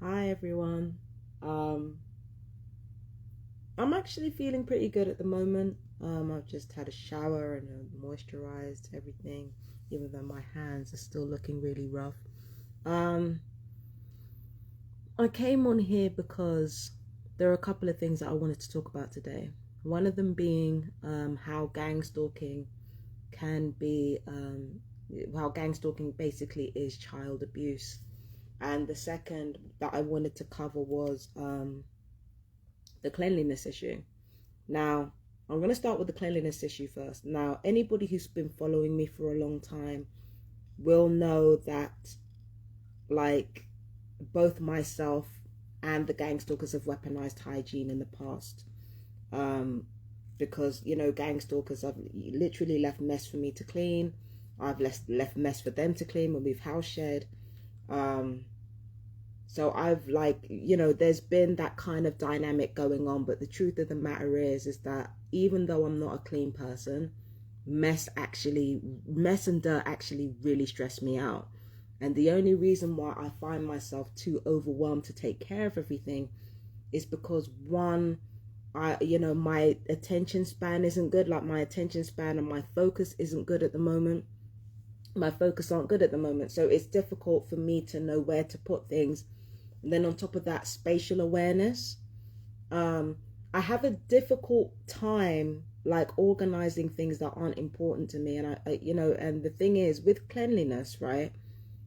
Hi everyone. Um, I'm actually feeling pretty good at the moment. I've just had a shower and moisturized everything, even though my hands are still looking really rough. Um, I came on here because there are a couple of things that I wanted to talk about today. One of them being how gang stalking can be, how gang stalking basically is child abuse. And the second that I wanted to cover was the cleanliness issue. Now, I'm going to start with the cleanliness issue first. Now, anybody who's been following me for a long time will know that, like, both myself and the gangstalkers have weaponized hygiene in the past. Because, gangstalkers have literally left mess for me to clean. I've left mess for them to clean when we've house shared. So I've there's been that kind of dynamic going on, but the truth of the matter is that even though I'm not a clean person, mess and dirt actually really stress me out. And the only reason why I find myself too overwhelmed to take care of everything is because one, my attention span isn't good. Like my attention span and my focus isn't good at the moment. My focus aren't good at the moment. So it's difficult for me to know where to put things. And then on top of that, spatial awareness. I have a difficult time like organizing things that aren't important to me. And and the thing is with cleanliness, right?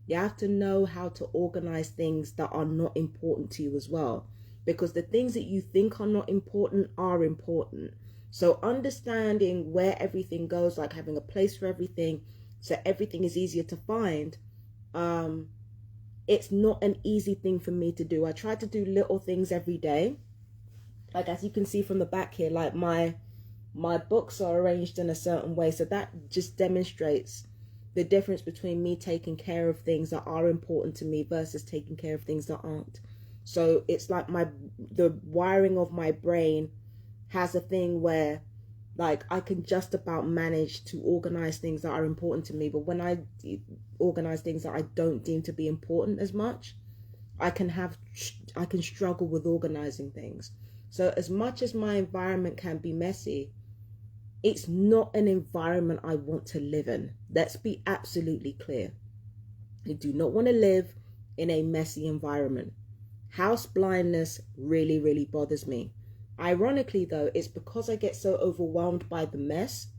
You have to know how to organize things that are not important to you as well. Because the things that you think are not important are important. So understanding where everything goes, like having a place for everything, so everything is easier to find. It's not an easy thing for me to do. I try to do little things every day. Like as you can see from the back here, like my books are arranged in a certain way. So that just demonstrates the difference between me taking care of things that are important to me versus taking care of things that aren't. So it's like the wiring of my brain has a thing where like I can just about manage to organize things that are important to me, but when I organize things that I don't deem to be important as much, I can struggle with organizing things. So as much as my environment can be messy, it's not an environment I want to live in. Let's be absolutely clear. I do not want to live in a messy environment. House blindness really, really bothers me. Ironically though, it's because I get so overwhelmed by the mess,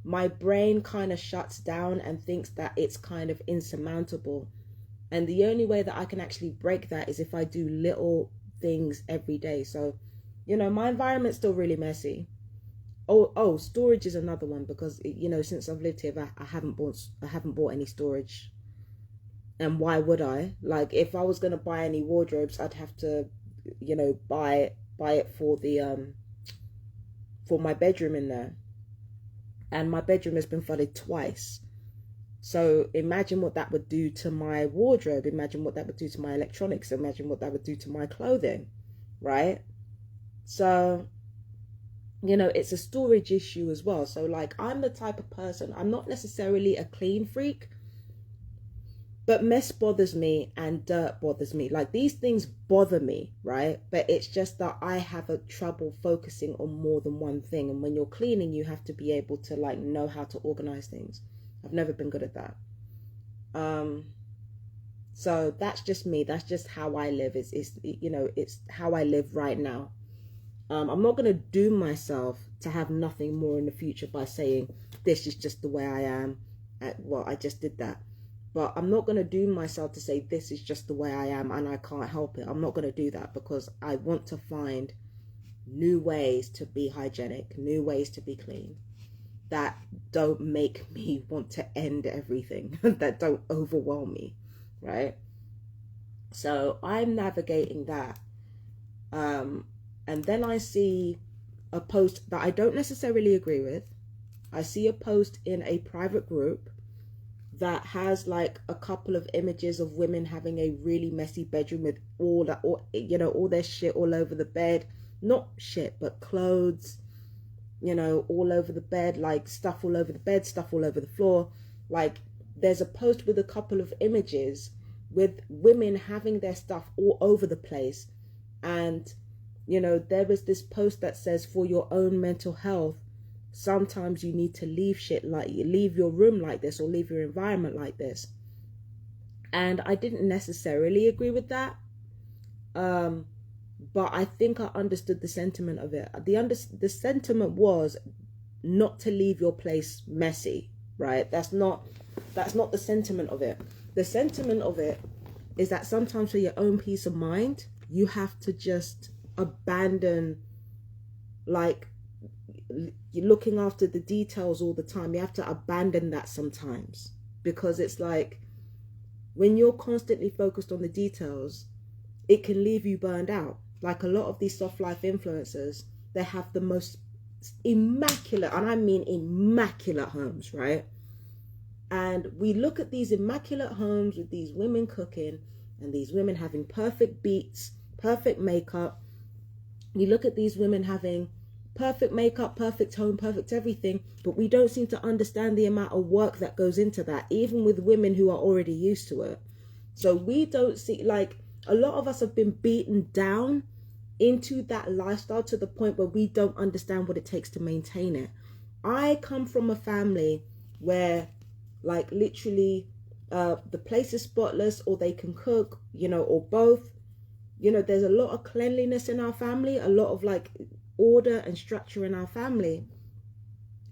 my brain kind of shuts down and thinks that it's kind of insurmountable. And the only way that I can actually break that is if I do little things every day. So, my environment's still really messy. Oh, storage is another one because since I've lived here, I haven't bought any storage. And why would I? Like if I was gonna buy any wardrobes, I'd have to, buy it for my bedroom in there. And my bedroom has been flooded twice. So imagine what that would do to my wardrobe. Imagine what that would do to my electronics. Imagine what that would do to my clothing, right? So, it's a storage issue as well. So like I'm the type of person, I'm not necessarily a clean freak, but mess bothers me and dirt bothers me. Like these things bother me, right? But it's just that I have a trouble focusing on more than one thing. And when you're cleaning, you have to be able to like know how to organize things. I've never been good at that. So that's just me. That's just how I live. It's how I live right now. I'm not gonna doom myself to have nothing more in the future by saying this is just the way I am. Well, I just did that. But I'm not going to doom myself to say this is just the way I am and I can't help it. I'm not going to do that because I want to find new ways to be hygienic, new ways to be clean that don't make me want to end everything, that don't overwhelm me, right? So I'm navigating that. And then I see a post that I don't necessarily agree with. I see a post in a private group that has like a couple of images of women having a really messy bedroom with all their shit all over the bed. Not shit, but clothes, all over the bed, like stuff all over the bed, stuff all over the floor. Like there's a post with a couple of images with women having their stuff all over the place. And, you know, there was this post that says, for your own mental health, sometimes you need to leave leave your room like this, or leave your environment like this. And I didn't necessarily agree with that. But I think I understood the sentiment of it. The sentiment was not to leave your place messy, right? That's not the sentiment of it. The sentiment of it is that sometimes for your own peace of mind, you have to just abandon, like, you're looking after the details all the time. You have to abandon that sometimes, because it's like, when you're constantly focused on the details, it can leave you burned out. Like a lot of these soft life influencers, they have the most immaculate, and I mean immaculate homes, right? And we look at these immaculate homes with these women cooking and these women having perfect beats, perfect makeup. We look at these women having perfect makeup, perfect home, perfect everything, but we don't seem to understand the amount of work that goes into that, even with women who are already used to it. So we don't see, like, a lot of us have been beaten down into that lifestyle to the point where we don't understand what it takes to maintain it. I come from a family where, like, literally the place is spotless, or they can cook, you know, or both. You know, there's a lot of cleanliness in our family, a lot of like order and structure in our family.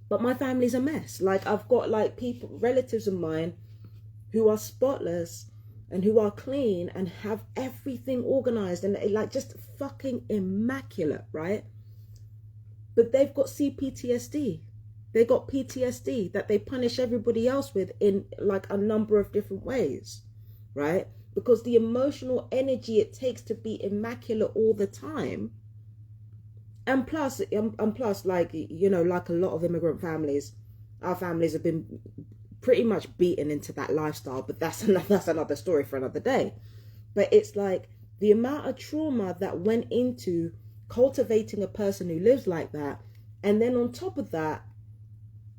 But my family's a mess. Like, I've got like people, relatives of mine who are spotless and who are clean and have everything organized and like just fucking immaculate, right? But they've got CPTSD. They got PTSD that they punish everybody else with in like a number of different ways, right? Because the emotional energy it takes to be immaculate all the time. And plus, like, you know, like a lot of immigrant families, our families have been pretty much beaten into that lifestyle, but that's another story for another day. But it's like the amount of trauma that went into cultivating a person who lives like that. And then on top of that,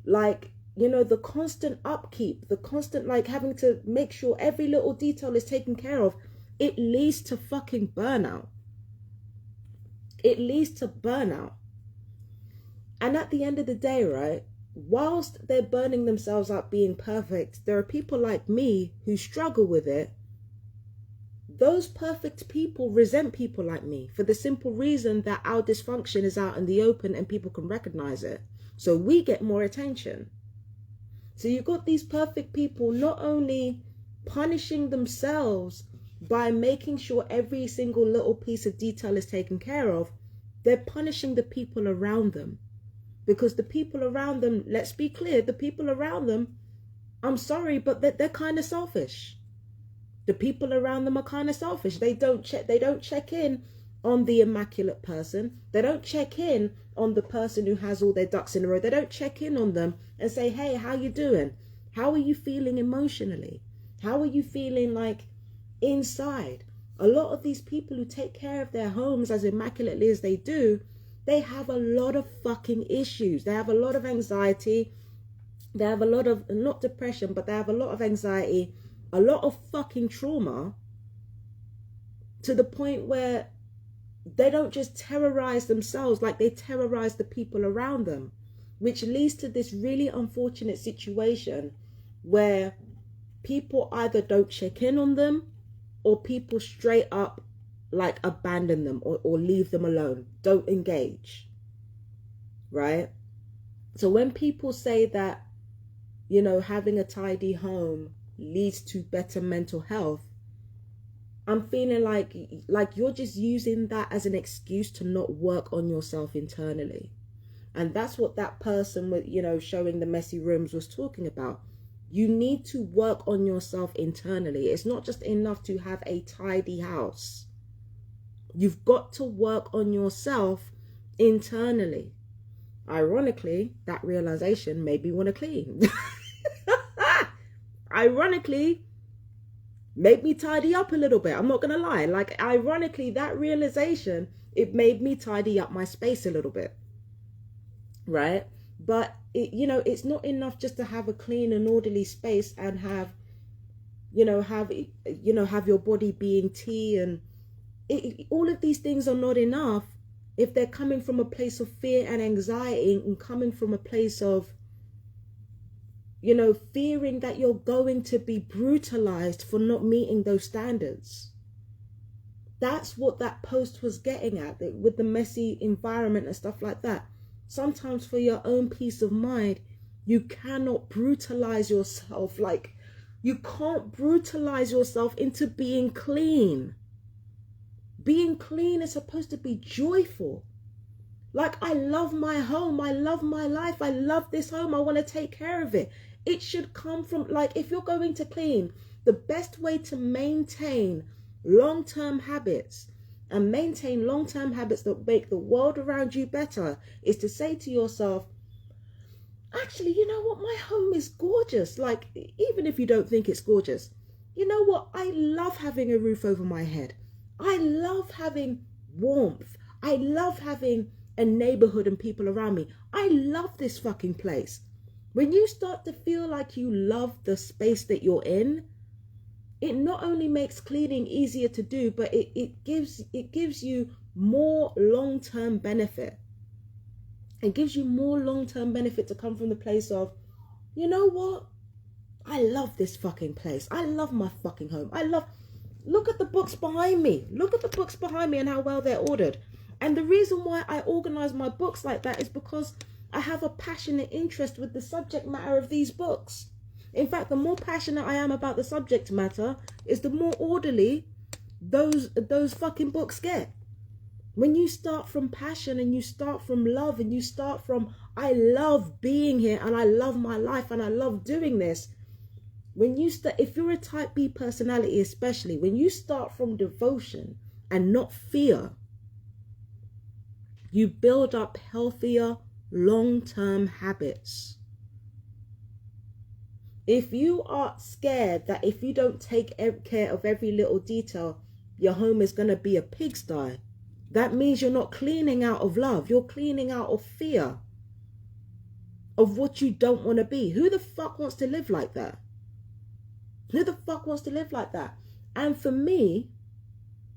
like, you know, the constant upkeep, the constant, like, having to make sure every little detail is taken care of, it leads to fucking burnout. It leads to burnout. And at the end of the day, right, whilst they're burning themselves out being perfect, there are people like me who struggle with it. Those perfect people resent people like me for the simple reason that our dysfunction is out in the open and people can recognize it. So we get more attention. So you've got these perfect people not only punishing themselves by making sure every single little piece of detail is taken care of, they're punishing the people around them. Because the people around them, let's be clear, the people around them, I'm sorry, but they're kind of selfish. The people around them are kind of selfish. They don't check in on the immaculate person. They don't check in on the person who has all their ducks in a row. They don't check in on them and say, hey, how you doing? How are you feeling emotionally? How are you feeling, like, inside? A lot of these people who take care of their homes as immaculately as they do, they have a lot of fucking issues. They have a lot of anxiety. They have a lot of, not depression, but they have a lot of anxiety, a lot of fucking trauma, to the point where they don't just terrorize themselves, like they terrorize the people around them, which leads to this really unfortunate situation where people either don't check in on them, or people straight up like abandon them or leave them alone, don't engage, right? So when people say that, you know, having a tidy home leads to better mental health, I'm feeling like you're just using that as an excuse to not work on yourself internally. And that's what that person with, you know, showing the messy rooms was talking about. You need to work on yourself internally. It's not just enough to have a tidy house. You've got to work on yourself internally. Ironically, that realization made me want to clean. Ironically, made me tidy up a little bit. I'm not going to lie. Like, ironically, that realization, it made me tidy up my space a little bit. Right? But, you know, it's not enough just to have a clean and orderly space and have have your body being tea, and all of these things are not enough if they're coming from a place of fear and anxiety, and coming from a place of, fearing that you're going to be brutalized for not meeting those standards. That's what that post was getting at, with the messy environment and stuff like that. Sometimes for your own peace of mind, you cannot brutalize yourself. Like, you can't brutalize yourself into being clean. Being clean is supposed to be joyful. Like, I love my home. I love my life. I love this home. I want to take care of it. It should come from, like, if you're going to clean, the best way to maintain long-term habits and maintain long-term habits that make the world around you better is to say to yourself, actually, you know what? My home is gorgeous. Like, even if you don't think it's gorgeous, you know what? I love having a roof over my head. I love having warmth. I love having a neighborhood and people around me. I love this fucking place. When you start to feel like you love the space that you're in, it not only makes cleaning easier to do, but it gives you more long-term benefit. It gives you more long-term benefit to come from the place of, you know what? I love this fucking place. I love my fucking home. Look at the books behind me. Look at the books behind me and how well they're ordered. And the reason why I organize my books like that is because I have a passionate interest with the subject matter of these books. In fact, the more passionate I am about the subject matter, is the more orderly those fucking books get. When you start from passion and you start from love and you start from, I love being here and I love my life and I love doing this. If you're a type B personality, especially, when you start from devotion and not fear, you build up healthier long-term habits. If you are scared that if you don't take care of every little detail, your home is going to be a pigsty, that means you're not cleaning out of love. You're cleaning out of fear of what you don't want to be. Who the fuck wants to live like that? Who the fuck wants to live like that? And for me,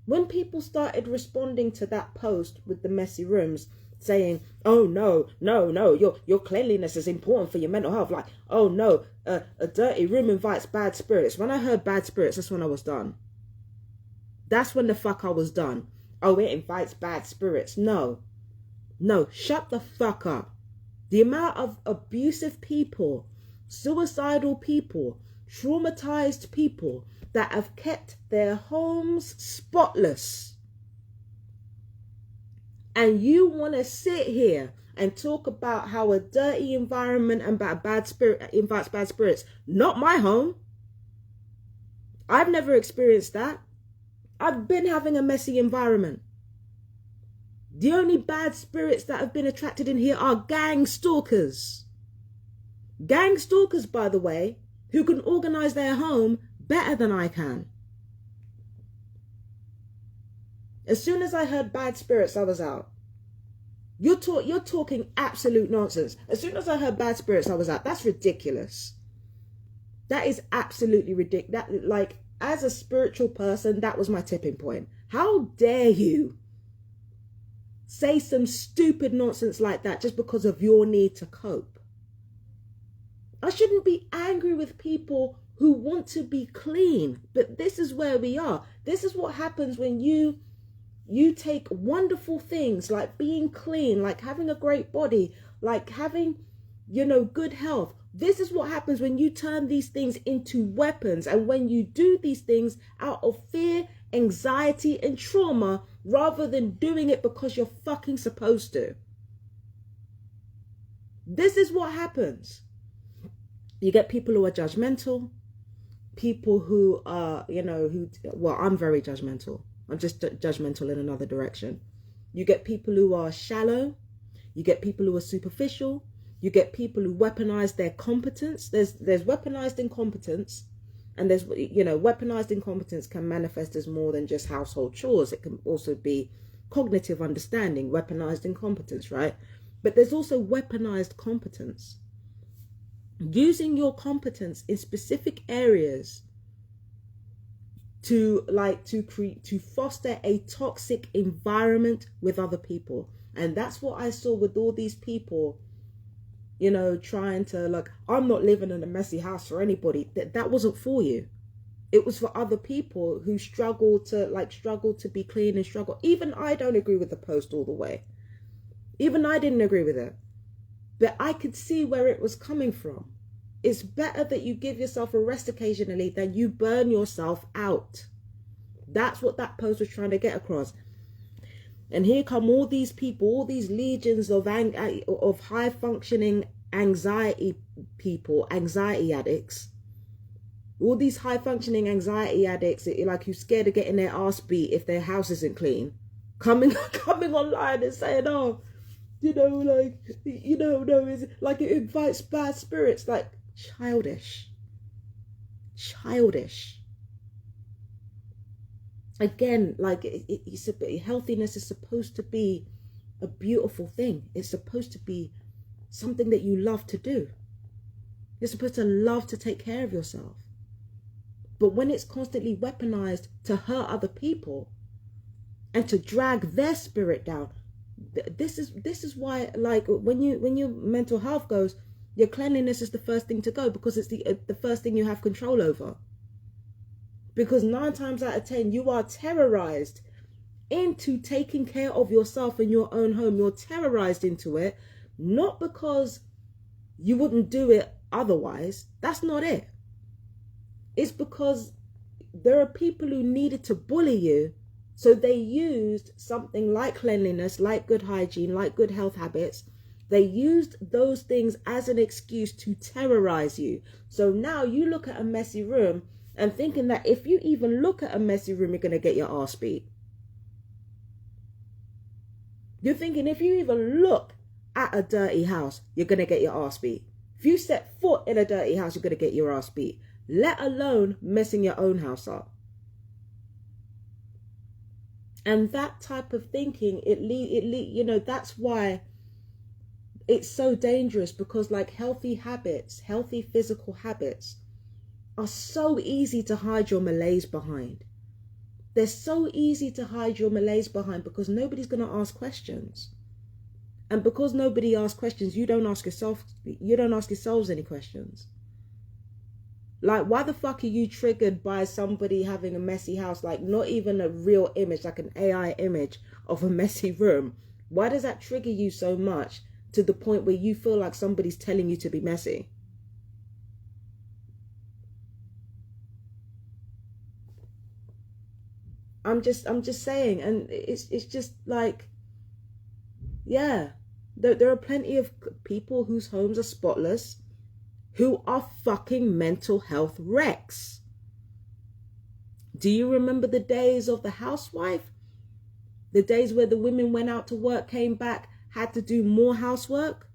when people started responding to that post with the messy rooms, saying, oh no, your cleanliness is important for your mental health. Like, oh no, a dirty room invites bad spirits. When I heard bad spirits, that's when I was done. That's when the fuck I was done. Oh, it invites bad spirits. No, shut the fuck up. The amount of abusive people, suicidal people, traumatized people that have kept their homes spotless. And you want to sit here and talk about how a dirty environment and bad spirit invites bad spirits. Not my home. I've never experienced that. I've been having a messy environment. The only bad spirits that have been attracted in here are gang stalkers. Gang stalkers, by the way, who can organize their home better than I can. As soon as I heard bad spirits, I was out. You're talking absolute nonsense. As soon as I heard bad spirits, I was out. That's ridiculous. That is absolutely ridiculous. Like, as a spiritual person, that was my tipping point. How dare you say some stupid nonsense like that just because of your need to cope? I shouldn't be angry with people who want to be clean, but this is where we are. This is what happens when you take wonderful things like being clean, like having a great body, like having, good health. This is what happens when you turn these things into weapons, and when you do these things out of fear, anxiety, and trauma, rather than doing it because you're fucking supposed to. This is what happens. You get people who are judgmental, people who are, I'm very judgmental. I'm just judgmental in another direction. You get people who are shallow. You get people who are superficial. You get people who weaponize their competence. There's weaponized incompetence, and there's, weaponized incompetence can manifest as more than just household chores. It can also be cognitive understanding, weaponized incompetence, right? But there's also weaponized competence. Using your competence in specific areas to foster a toxic environment with other people. And that's what I saw with all these people, you know, trying to, like, I'm not living in a messy house for anybody. That wasn't for you. It was for other people who struggle to be clean and struggle. Even I don't agree with the post all the way. Even I didn't agree with it. But I could see where it was coming from. It's better that you give yourself a rest occasionally than you burn yourself out. That's what that post was trying to get across. And here come all these people, all these legions of high functioning anxiety people, anxiety addicts. All these high functioning anxiety addicts, like, who's scared of getting their ass beat if their house isn't clean, coming online and saying, oh, you know, like, you know, no, it's like it invites bad spirits. Like, childish. Again, like, healthiness is supposed to be a beautiful thing. It's supposed to be something that you love to do. You're supposed to love to take care of yourself. But when it's constantly weaponized to hurt other people and to drag their spirit down, this is why, like, when your mental health goes, your cleanliness is the first thing to go, because it's the first thing you have control over. Because 9 times out of 10, you are terrorized into taking care of yourself in your own home. You're terrorized into it, not because you wouldn't do it otherwise. That's not it. It's because there are people who needed to bully you, so they used something like cleanliness, like good hygiene, like good health habits. They used those things as an excuse to terrorize you. So now you look at a messy room and thinking that if you even look at a messy room, you're going to get your ass beat. You're thinking if you even look at a dirty house, you're going to get your ass beat. If you set foot in a dirty house, you're going to get your ass beat. Let alone messing your own house up. And that type of thinking, you know, that's why it's so dangerous, because, like, healthy habits, healthy physical habits are so easy to hide your malaise behind. They're so easy to hide your malaise behind because nobody's going to ask questions. And because nobody asks questions, you don't ask yourselves any questions. Like, why the fuck are you triggered by somebody having a messy house? Like, not even a real image, like an AI image of a messy room. Why does that trigger you so much to the point where you feel like somebody's telling you to be messy? I'm just saying, and it's just like, yeah, there are plenty of people whose homes are spotless, who are fucking mental health wrecks. Do you remember the days of the housewife? The days where the women went out to work, came back, had to do more housework?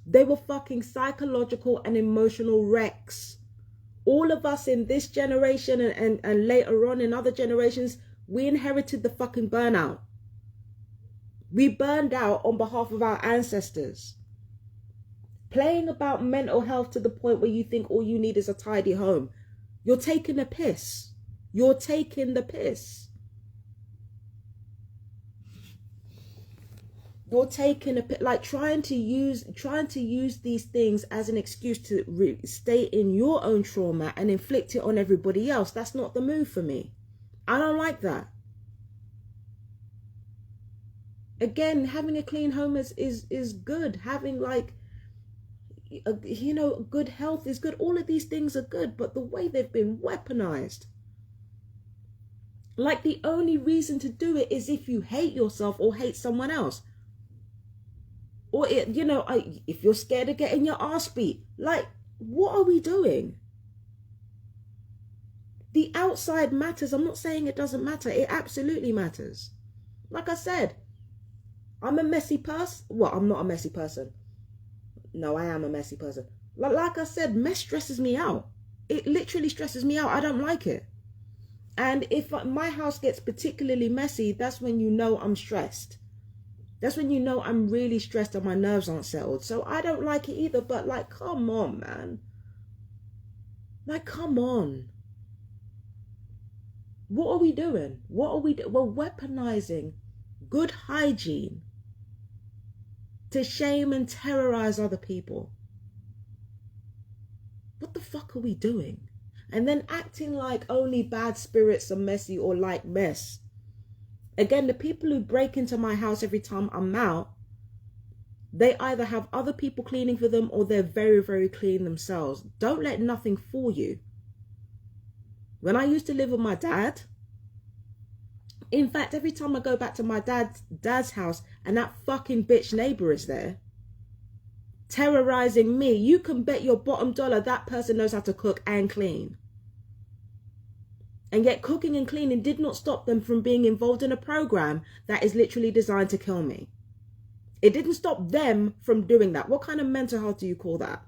They were fucking psychological and emotional wrecks. All of us in this generation and later on in other generations, we inherited the fucking burnout. We burned out on behalf of our ancestors. Playing about mental health to the point where you think all you need is a tidy home. You're taking a piss. You're taking the piss. You're taking a piss. Like, trying to use these things as an excuse to stay in your own trauma and inflict it on everybody else. That's not the move for me. I don't like that. Again, having a clean home is good. Having, like, you know, good health is good. All of these things are good, but the way they've been weaponized, like, the only reason to do it is if you hate yourself or hate someone else, or you know, if you're scared of getting your ass beat. Like, what are we doing? The outside matters. I'm not saying it doesn't matter. It absolutely matters. Like I said, I'm a messy person. Well, I'm not a messy person. No, I am a messy person. Like I said, mess stresses me out. It literally stresses me out. I don't like it. And if my house gets particularly messy, that's when you know I'm stressed. That's when you know I'm really stressed and my nerves aren't settled. So I don't like it either. But, like, come on, man. Like, come on. What are we doing? What are we doing? We're weaponizing good hygiene to shame and terrorize other people. What the fuck are we doing? And then acting like only bad spirits are messy or like mess. Again, the people who break into my house every time I'm out, they either have other people cleaning for them or they're very, very clean themselves. Don't let nothing fool you. When I used to live with my dad, in fact, every time I go back to my dad's house and that fucking bitch neighbor is there, terrorizing me, you can bet your bottom dollar that person knows how to cook and clean. And yet cooking and cleaning did not stop them from being involved in a program that is literally designed to kill me. It didn't stop them from doing that. What kind of mental health do you call that?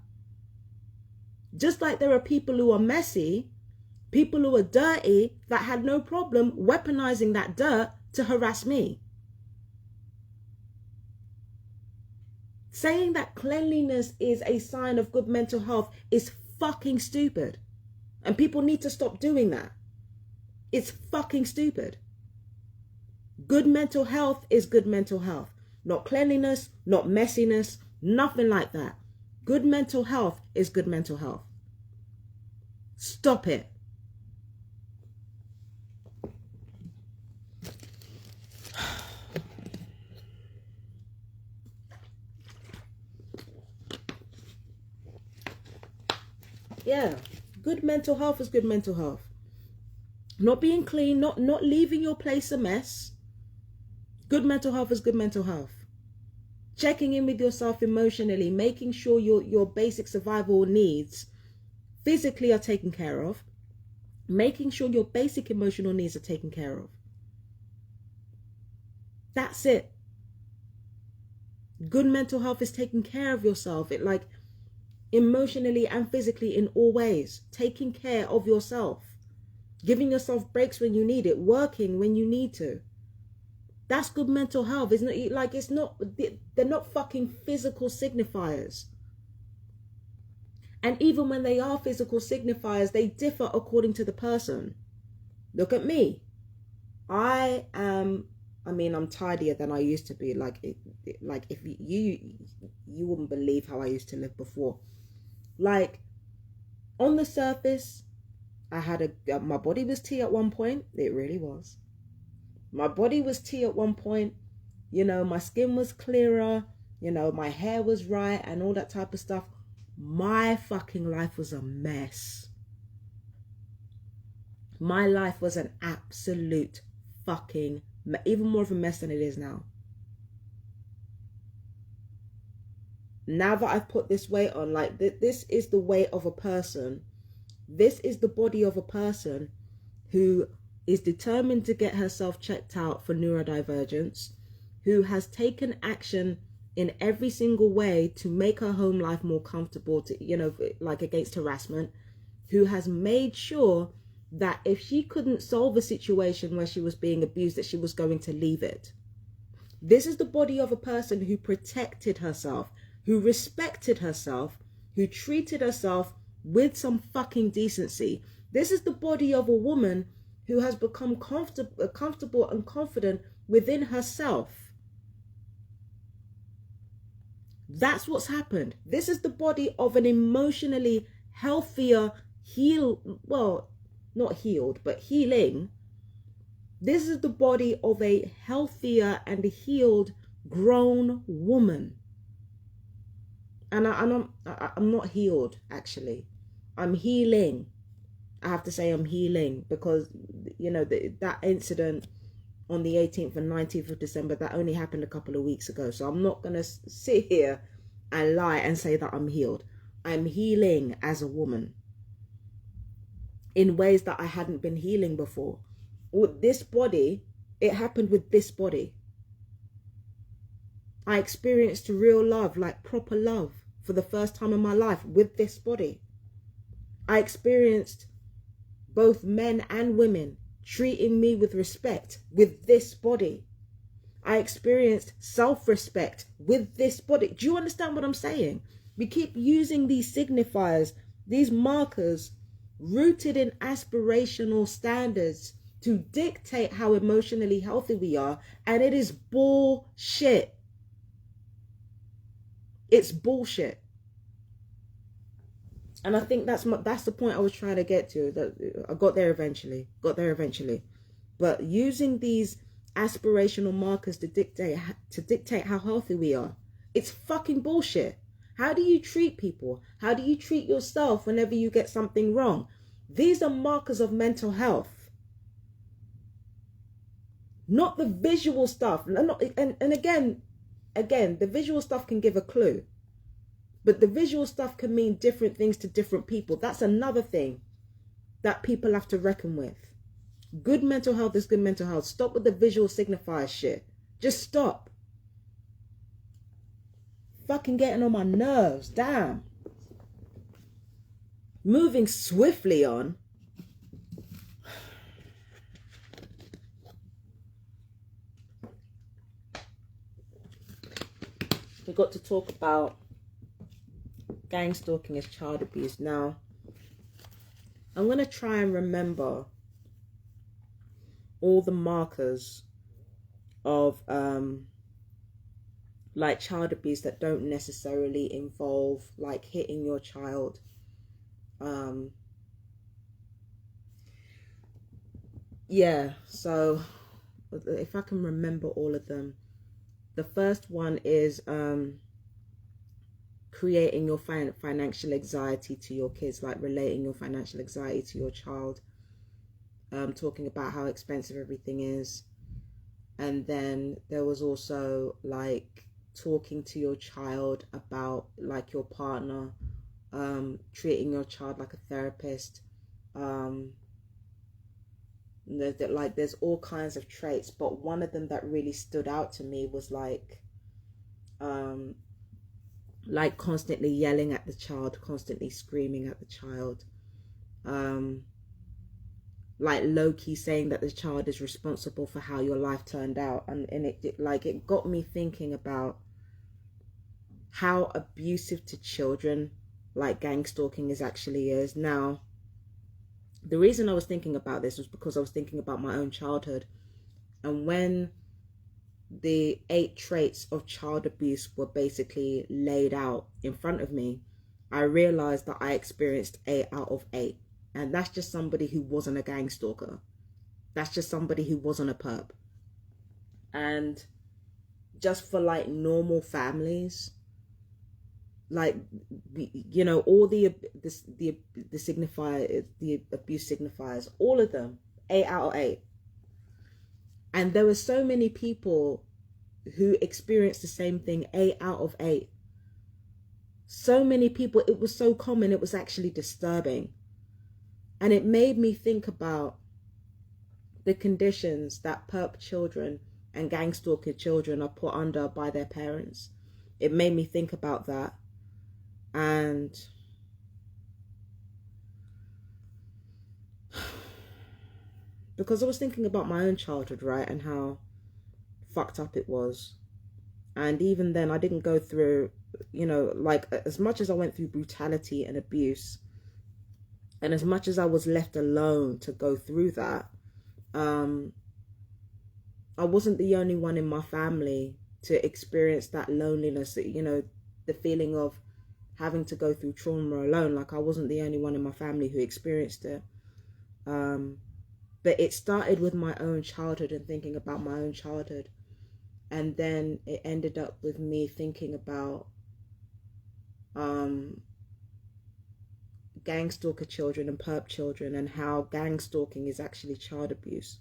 Just like there are people who are messy, people who are dirty, that had no problem weaponizing that dirt to harass me. Saying that cleanliness is a sign of good mental health is fucking stupid. And people need to stop doing that. It's fucking stupid. Good mental health is good mental health. Not cleanliness, not messiness, nothing like that. Good mental health is good mental health. Stop it. Yeah, good mental health is good mental health. Not being clean, not leaving your place a mess. Good mental health is good mental health. Checking in with yourself emotionally, making sure your basic survival needs physically are taken care of. Making sure your basic emotional needs are taken care of. That's it. Good mental health is taking care of yourself. It like emotionally and physically in all ways. Taking care of yourself. Giving yourself breaks when you need it. Working when you need to. That's good mental health. It's not like they're not fucking physical signifiers. And even when they are physical signifiers, they differ according to the person. Look at me. I'm tidier than I used to be. Like if you wouldn't believe how I used to live before. Like on the surface, I had my body was tea at one point. It really was. My body was tea at one point. You know, my skin was clearer. You know, my hair was right and all that type of stuff. My fucking life was a mess. My life was an absolute fucking mess. Even more of a mess than it is now. Now that I've put this weight on, like this is the weight of a person. This is the body of a person who is determined to get herself checked out for neurodivergence, who has taken action in every single way to make her home life more comfortable, to, you know, like against harassment, who has made sure that if she couldn't solve a situation where she was being abused, that she was going to leave it. This is the body of a person who protected herself, who respected herself, who treated herself with some fucking decency. This is the body of a woman who has become comfortable and confident within herself. That's what's happened. This is the body of an emotionally healthier, not healed, but healing. This is the body of a healthier and healed, grown woman. And I'm not healed, actually. I'm healing. I have to say I'm healing because, you know, that incident on the 18th and 19th of December, that only happened a couple of weeks ago. So I'm not going to sit here and lie and say that I'm healed. I'm healing as a woman in ways that I hadn't been healing before. With this body, it happened with this body. I experienced real love, like proper love, for the first time in my life with this body. I experienced both men and women treating me with respect with this body. I experienced self-respect with this body. Do you understand what I'm saying? We keep using these signifiers, these markers, rooted in aspirational standards to dictate how emotionally healthy we are, and it is bullshit. It's bullshit. And I think that's the point I was trying to get to. That I got there eventually. But using these aspirational markers to dictate how healthy we are, it's fucking bullshit. How do you treat people? How do you treat yourself whenever you get something wrong? These are markers of mental health, not the visual stuff. And again, the visual stuff can give a clue, but the visual stuff can mean different things to different people. That's another thing that people have to reckon with. Good mental health is good mental health. Stop with the visual signifier shit. Just stop. Fucking getting on my nerves. Damn. Moving swiftly on. We got to talk about gang stalking as child abuse. Now, I'm going to try and remember all the markers of like child abuse that don't necessarily involve like hitting your child. Yeah, so if I can remember all of them, the first one is creating your financial anxiety to your kids, like relating your financial anxiety to your child, talking about how expensive everything is. And then there was also like talking to your child about like your partner, treating your child like a therapist. There's all kinds of traits, but one of them that really stood out to me was like constantly yelling at the child, constantly screaming at the child, like low-key saying that the child is responsible for how your life turned out. And it got me thinking about how abusive to children like gang stalking actually is. Now, the reason I was thinking about this was because I was thinking about my own childhood, and when the 8 traits of child abuse were basically laid out in front of me, I realized that I experienced 8 out of 8. And that's just somebody who wasn't a gang stalker. That's just somebody who wasn't a perp. And just for like normal families, like, you know, all the signifier, the abuse signifiers, all of them, 8 out of 8. And there were so many people who experienced the same thing, 8 out of 8. So many people, it was so common, it was actually disturbing. And it made me think about the conditions that perp children and gang stalker children are put under by their parents. It made me think about that. And because I was thinking about my own childhood, right, and how fucked up it was. And even then I didn't go through, you know, like as much as I went through brutality and abuse, and as much as I was left alone to go through that, I wasn't the only one in my family to experience that loneliness, you know, the feeling of having to go through trauma alone. Like I wasn't the only one in my family who experienced it. But it started with my own childhood and thinking about my own childhood. And then it ended up with me thinking about gang stalker children and perp children, and how gang stalking is actually child abuse.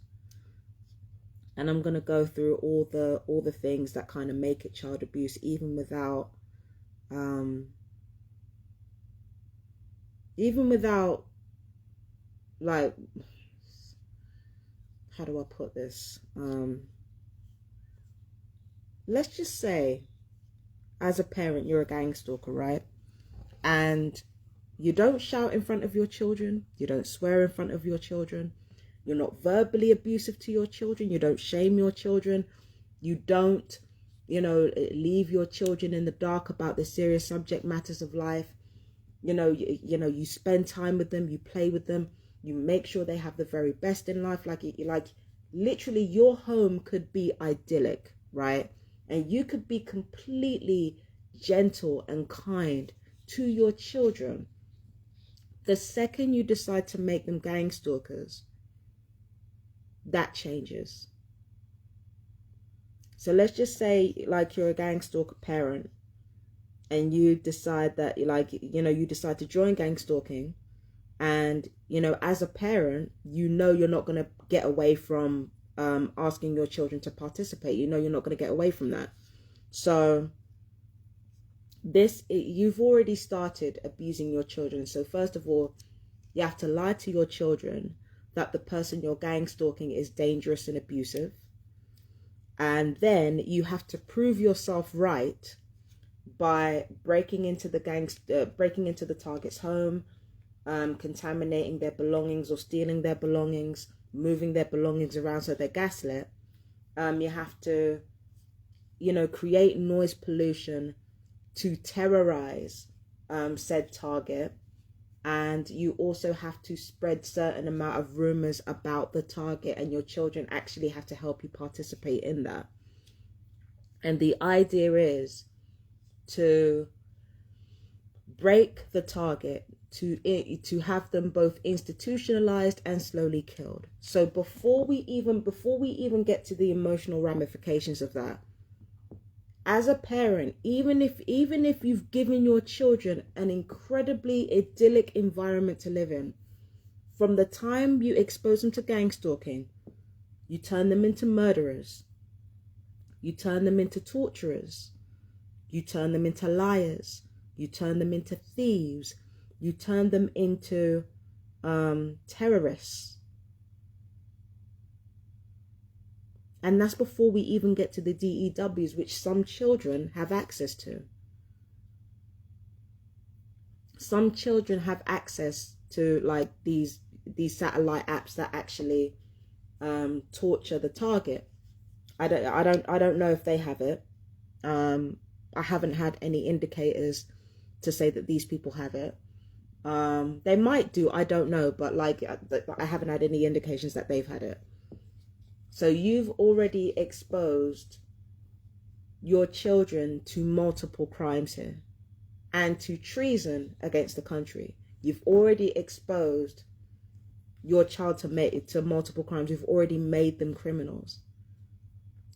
And I'm going to go through all the things that kind of make it child abuse, even without like, how do I put this? Let's just say, as a parent, you're a gang stalker, right? And you don't shout in front of your children. You don't swear in front of your children. You're not verbally abusive to your children. You don't shame your children. You don't, you know, leave your children in the dark about the serious subject matters of life. You know, you spend time with them. You play with them. You make sure they have the very best in life. Like literally your home could be idyllic, right? And you could be completely gentle and kind to your children. The second you decide to make them gang stalkers, that changes. So let's just say like you're a gang stalker parent and you decide that you decide to join gang stalking, and as a parent, you're not going to get away from asking your children to participate. You're not going to get away from that. So you've already started abusing your children. So first of all, you have to lie to your children that the person you're gang stalking is dangerous and abusive. And then you have to prove yourself right by breaking into the target's home, contaminating their belongings or stealing their belongings, moving their belongings around so they're gaslit. You have to, create noise pollution to terrorize said target. And you also have to spread certain amount of rumors about the target, and your children actually have to help you participate in that. And the idea is to break the target, to have them both institutionalized and slowly killed. So before we even get to the emotional ramifications of that, as a parent, even if you've given your children an incredibly idyllic environment to live in, from the time you expose them to gang stalking, you turn them into murderers, you turn them into torturers, you turn them into liars, you turn them into thieves, you turn them into terrorists. And that's before we even get to the DEWs, which some children have access to. Some children have access to like these satellite apps that actually torture the target. I don't know if they have it. I haven't had any indicators to say that these people have it. They might do, I don't know, but like I haven't had any indications that they've had it. So you've already exposed your children to multiple crimes here and to treason against the country. You've already exposed your child to multiple crimes. You've already made them criminals.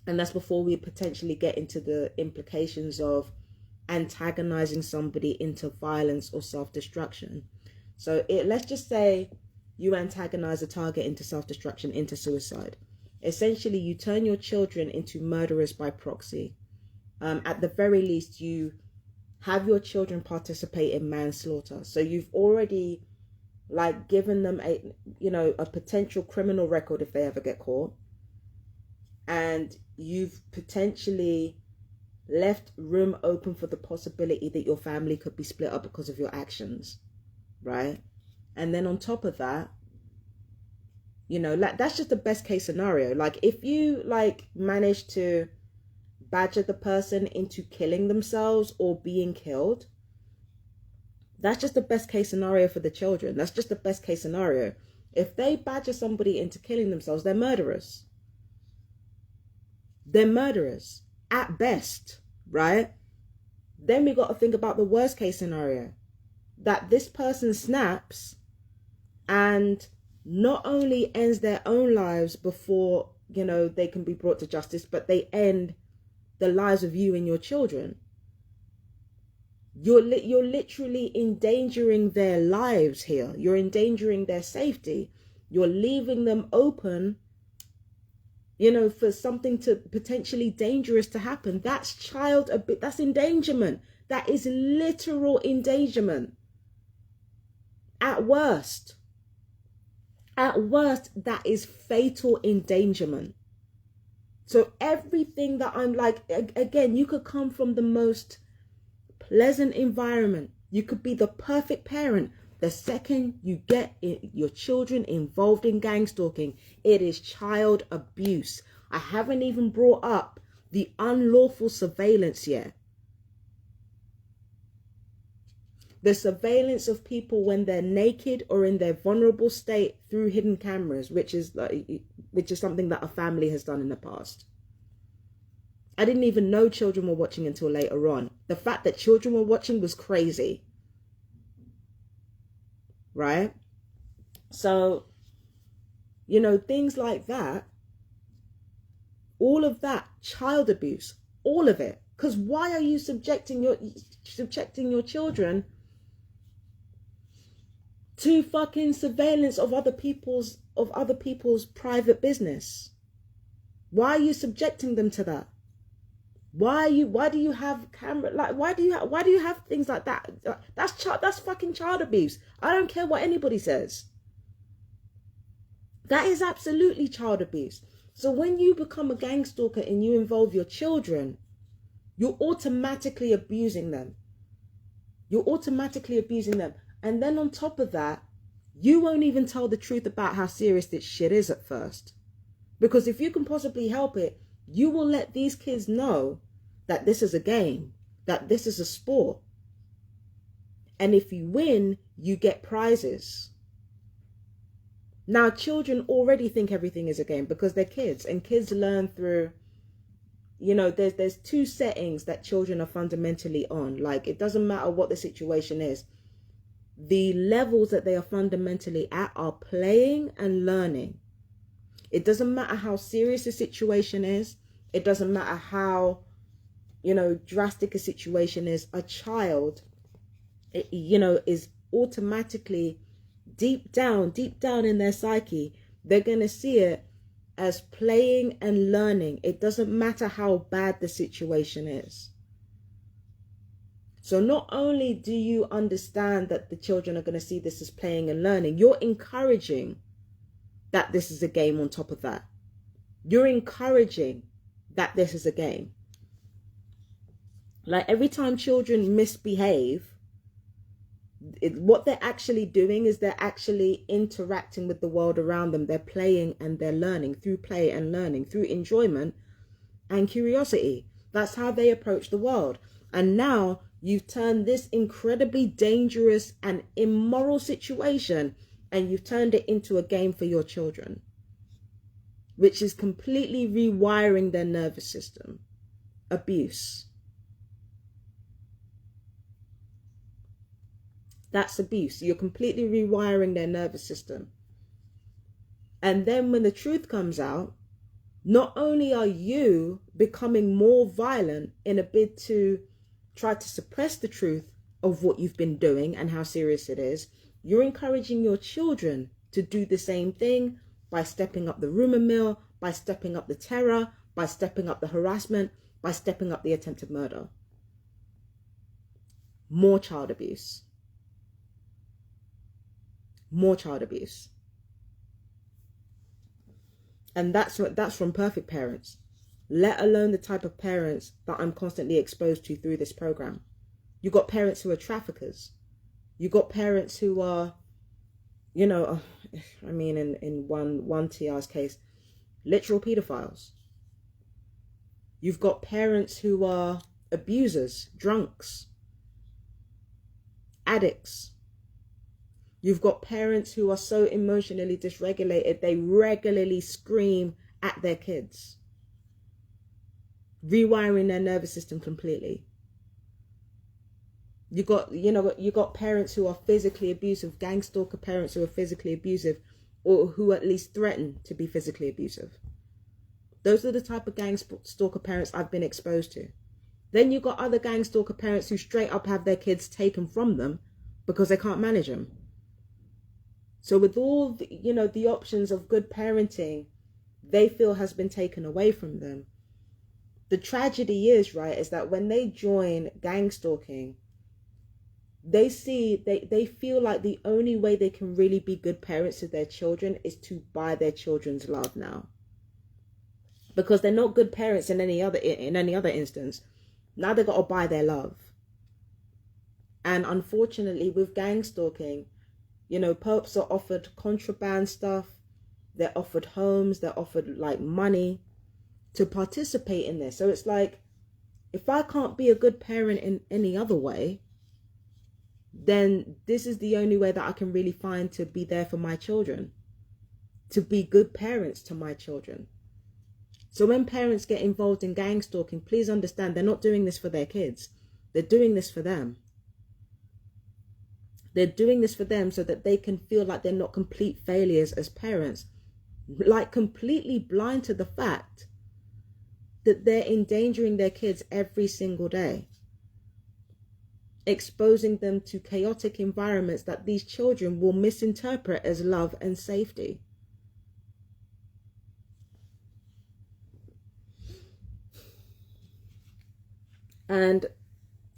And that's before we potentially get into the implications of antagonizing somebody into violence or self-destruction. So let's just say you antagonize a target into self-destruction, into suicide. Essentially, you turn your children into murderers by proxy. At the very least, you have your children participate in manslaughter. So you've already like given them a potential criminal record if they ever get caught. And you've potentially left room open for the possibility that your family could be split up because of your actions, right? And then on top of that, like that's just the best case scenario. Like if you like manage to badger the person into killing themselves or being killed, that's just the best case scenario for the children. That's just the best case scenario. If they badger somebody into killing themselves, they're murderers. They're murderers at best, right? Then we got to think about the worst case scenario, that this person snaps and not only ends their own lives before, they can be brought to justice, but they end the lives of you and your children. You're literally endangering their lives here. You're endangering their safety. You're leaving them open, for something to potentially dangerous to happen. That's that's endangerment. That is literal endangerment. At worst, that is fatal endangerment. So everything that I'm like, again, you could come from the most pleasant environment. You could be the perfect parent. The second you get your children involved in gang stalking, it is child abuse. I haven't even brought up the unlawful surveillance yet. The surveillance of people when they're naked or in their vulnerable state through hidden cameras, which is something that a family has done in the past. I didn't even know children were watching until later on. The fact that children were watching was crazy. Right? So, you know, things like that, all of that, child abuse, all of it. Because why are you subjecting your children to fucking surveillance of other people's private business? Why are you subjecting them to that? Why do you have camera, like, why do you have things like that? That's fucking child abuse. I don't care what anybody says. That is absolutely child abuse. So when you become a gang stalker and you involve your children, you're automatically abusing them. You're automatically abusing them. And then on top of that, you won't even tell the truth about how serious this shit is at first. Because if you can possibly help it, you will let these kids know that this is a game, that this is a sport. And if you win, you get prizes. Now, children already think everything is a game because they're kids, and kids learn through, you know, there's two settings that children are fundamentally on. Like, it doesn't matter what the situation is. The levels that they are fundamentally at are playing and learning. It doesn't matter how serious the situation is. It doesn't matter how, you know, drastic a situation is. A child, you know, is automatically deep down in their psyche, they're going to see it as playing and learning. It doesn't matter how bad the situation is. So not only do you understand that the children are going to see this as playing and learning, you're encouraging that this is a game on top of that. You're encouraging that this is a game. Like, every time children misbehave, what they're actually doing is they're actually interacting with the world around them. They're playing and they're learning through play and learning, through enjoyment and curiosity. That's how they approach the world. And now you've turned this incredibly dangerous and immoral situation, and you've turned it into a game for your children, which is completely rewiring their nervous system. Abuse. That's abuse. You're completely rewiring their nervous system. And then when the truth comes out, not only are you becoming more violent in a bid to try to suppress the truth of what you've been doing and how serious it is, you're encouraging your children to do the same thing by stepping up the rumor mill, by stepping up the terror, by stepping up the harassment, by stepping up the attempted murder. More child abuse. More child abuse. And that's from perfect parents, let alone the type of parents that I'm constantly exposed to through this program. You got parents who are traffickers. You got parents who are, you know, I mean, in one TR's case, literal pedophiles. You've got parents who are abusers, drunks, addicts. You've got parents who are so emotionally dysregulated, they regularly scream at their kids, rewiring their nervous system completely. You got parents who are physically abusive, gang stalker parents who are physically abusive, or who at least threaten to be physically abusive. Those are the type of gang stalker parents I've been exposed to. Then you got other gang stalker parents who straight up have their kids taken from them because they can't manage them. So with all the, the options of good parenting, they feel has been taken away from them. The tragedy is, right, is that when they join gang stalking, they feel like the only way they can really be good parents to their children is to buy their children's love now. Because they're not good parents in any other instance. Now they've got to buy their love. And unfortunately, with gang stalking, popes are offered contraband stuff, they're offered homes, they're offered like money to participate in this. So it's like, if I can't be a good parent in any other way, then this is the only way that I can really find to be there for my children, to be good parents to my children. So when parents get involved in gang stalking, please understand they're not doing this for their kids. They're doing this for them. They're doing this for them so that they can feel like they're not complete failures as parents, like completely blind to the fact that they're endangering their kids every single day, exposing them to chaotic environments that these children will misinterpret as love and safety. And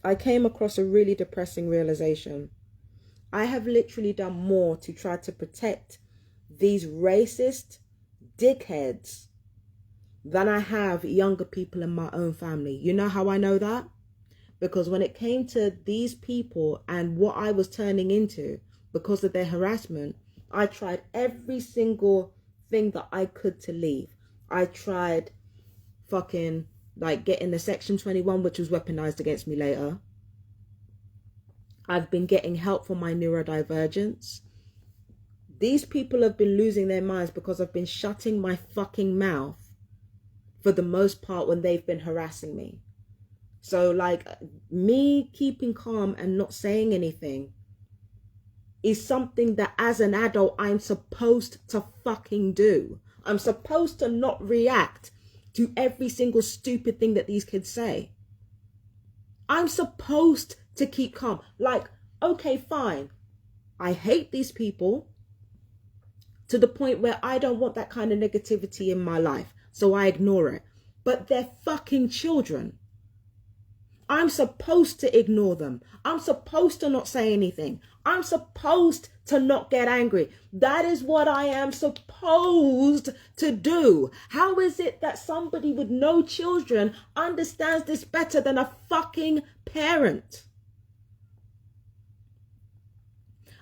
I came across a really depressing realization. I have literally done more to try to protect these racist dickheads than I have younger people in my own family. You know how I know that? Because when it came to these people and what I was turning into because of their harassment, I tried every single thing that I could to leave. I tried fucking like getting the Section 21, which was weaponized against me later. I've been getting help for my neurodivergence. These people have been losing their minds because I've been shutting my fucking mouth for the most part when they've been harassing me. So like me keeping calm and not saying anything is something that as an adult I'm supposed to fucking do. I'm supposed to not react to every single stupid thing that these kids say. I'm supposed to keep calm. Like, okay, fine. I hate these people to the point where I don't want that kind of negativity in my life. So I ignore it. But they're fucking children. I'm supposed to ignore them. I'm supposed to not say anything. I'm supposed to not get angry. That is what I am supposed to do. How is it that somebody with no children understands this better than a fucking parent?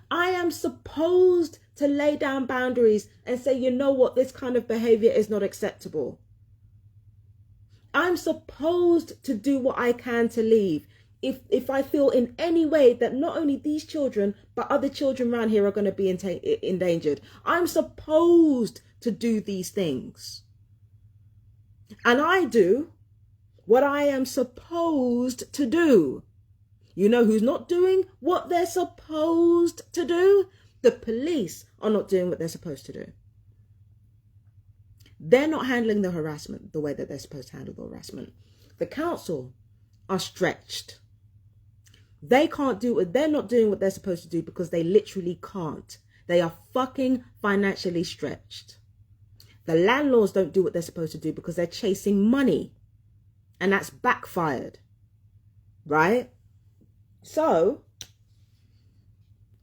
I am supposed to lay down boundaries and say, you know what, this kind of behavior is not acceptable. I'm supposed to do what I can to leave. If I feel in any way that not only these children, but other children around here are going to be endangered, I'm supposed to do these things. And I do what I am supposed to do. You know who's not doing what they're supposed to do? The police are not doing what they're supposed to do. They're not handling the harassment the way that they're supposed to handle the harassment. The council are stretched. They can't do it. They're not doing what they're supposed to do because they literally can't. They are fucking financially stretched. The landlords don't do what they're supposed to do because they're chasing money. And that's backfired. Right? So,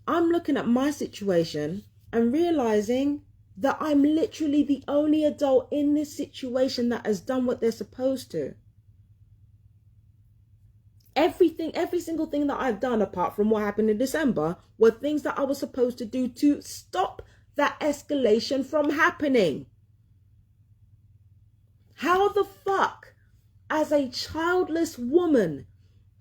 I'm looking at my situation and realizing that I'm literally the only adult in this situation that has done what they're supposed to. Every single thing that I've done apart from what happened in December were things that I was supposed to do to stop that escalation from happening. How the fuck, as a childless woman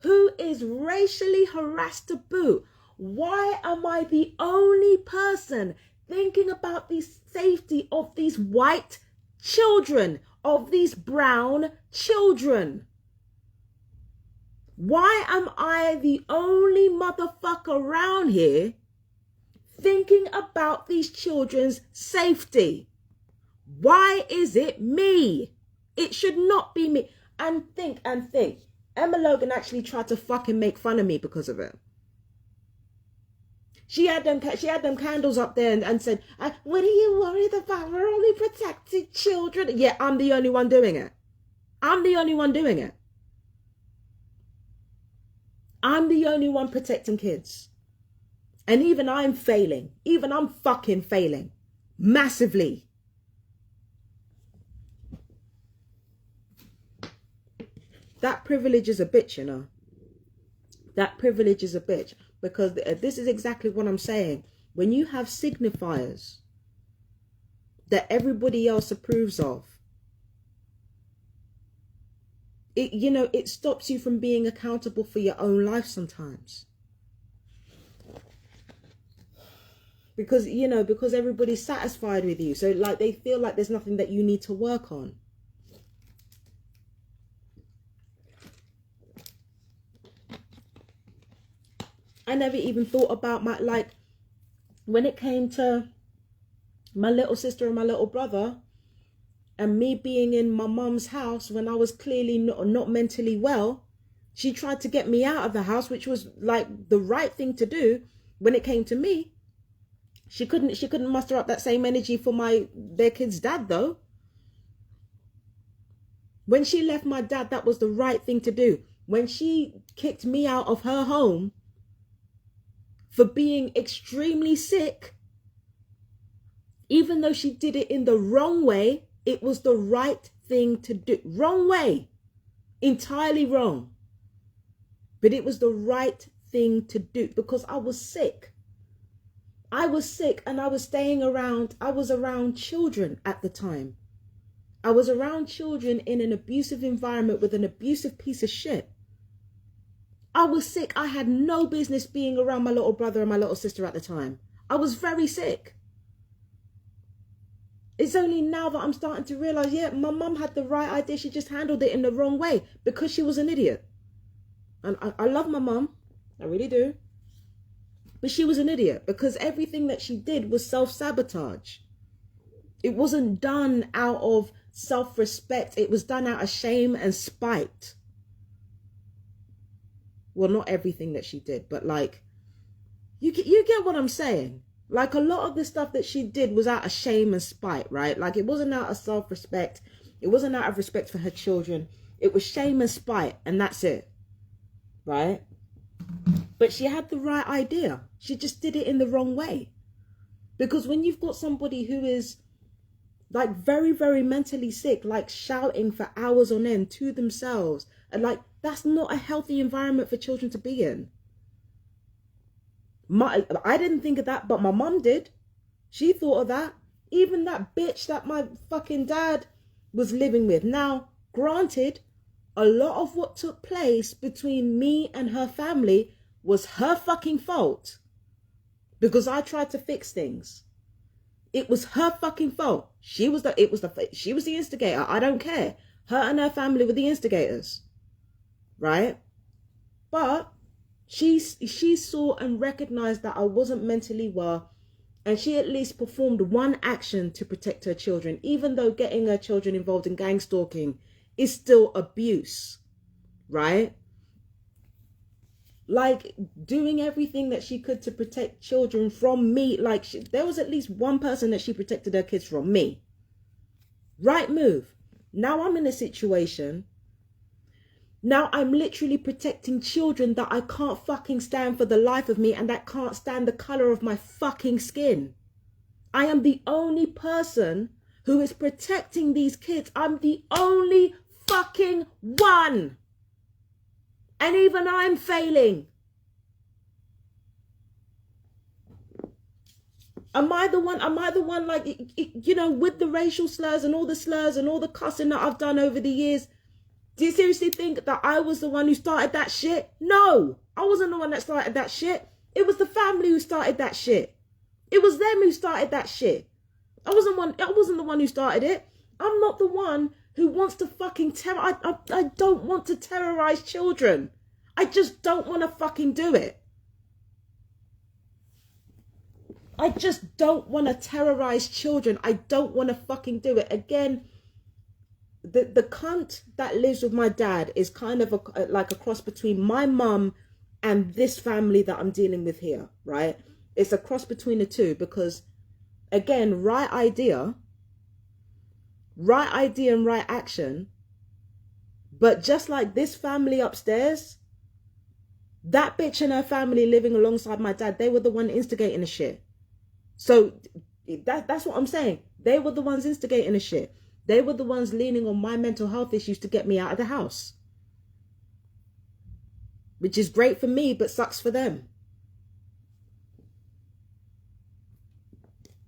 who is racially harassed to boot, why am I the only person thinking about the safety of these white children, of these brown children? Why am I the only motherfucker around here thinking about these children's safety? Why is it me? It should not be me. And think. Emma Logan actually tried to fucking make fun of me because of it. She had them candles up there and said, what are you worried about? We're only protecting children. Yeah, I'm the only one doing it. I'm the only one doing it. I'm the only one protecting kids. And even I'm failing. Even I'm fucking failing. Massively. That privilege is a bitch, you know. That privilege is a bitch. Because this is exactly what I'm saying. When you have signifiers that everybody else approves of, it stops you from being accountable for your own life sometimes. because, you know, because everybody's satisfied with you. So like they feel like there's nothing that you need to work on. I never even thought about my, like, when it came to my little sister and my little brother and me being in my mum's house when I was clearly not mentally well, she tried to get me out of the house, which was like the right thing to do. When it came to me, she couldn't muster up that same energy for their kid's dad though. When she left my dad, that was the right thing to do. When she kicked me out of her home for being extremely sick, even though she did it in the wrong way, it was the right thing to do. Wrong way. Entirely wrong. But it was the right thing to do because I was sick. I was sick and I was I was around children at the time. I was around children in an abusive environment with an abusive piece of shit. I was sick. I had no business being around my little brother and my little sister at the time. I was very sick. It's only now that I'm starting to realize, yeah, my mum had the right idea. She just handled it in the wrong way because she was an idiot. And I love my mum. I really do. But she was an idiot because everything that she did was self-sabotage. It wasn't done out of self-respect. It was done out of shame and spite. Well, not everything that she did, but like, you get what I'm saying? Like a lot of the stuff that she did was out of shame and spite, right? Like it wasn't out of self-respect. It wasn't out of respect for her children. It was shame and spite, and that's it, right? But she had the right idea. She just did it in the wrong way. Because when you've got somebody who is like very, very mentally sick, like shouting for hours on end to themselves, and like, that's not a healthy environment for children to be in. I didn't think of that, but my mum did. She thought of that. Even that bitch that my fucking dad was living with. Now, granted, a lot of what took place between me and her family was her fucking fault. Because I tried to fix things. It was her fucking fault. She was the instigator. I don't care. Her and her family were the instigators. Right? But she saw and recognized that I wasn't mentally well, and she at least performed one action to protect her children, even though getting her children involved in gang stalking is still abuse, right? Like doing everything that she could to protect children from me. Like there was at least one person that she protected her kids from, me. Right move. Now I'm in a situation. Now I'm literally protecting children that I can't fucking stand for the life of me and that can't stand the color of my fucking skin. I am the only person who is protecting these kids. I'm the only fucking one. And even I'm failing. Am I the one like, you know, with the racial slurs and all the cussing that I've done over the years? Do you seriously think that I was the one who started that shit? No, I wasn't the one that started that shit. It was the family who started that shit. It was them who started that shit. I wasn't the one who started it. I'm not the one who wants to fucking I don't want to terrorize children. I just don't want to fucking do it. I just don't want to terrorize children. I don't want to fucking do it. Again, the cunt that lives with my dad is kind of like a cross between my mum and this family that I'm dealing with here, right? It's a cross between the two because, again, right idea and right action. But just like this family upstairs, that bitch and her family living alongside my dad, they were the one instigating the shit. So that's what I'm saying. They were the ones instigating the shit. They were the ones leaning on my mental health issues to get me out of the house. Which is great for me, but sucks for them.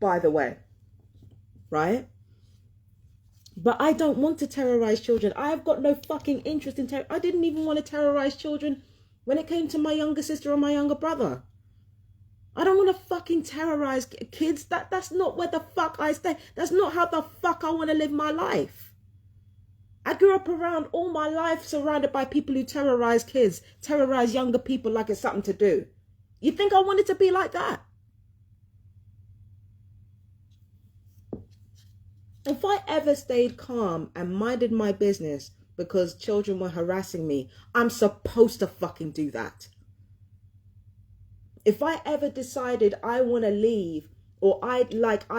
By the way. Right? But I don't want to terrorize children. I've got no fucking interest in I didn't even want to terrorize children when it came to my younger sister or my younger brother. I don't want to fucking terrorize kids. That's not where the fuck I stay. That's not how the fuck I want to live my life. I grew up around all my life surrounded by people who terrorize kids, terrorize younger people like it's something to do. You think I wanted to be like that? If I ever stayed calm and minded my business because children were harassing me, I'm supposed to fucking do that. If I ever decided I want to leave, or I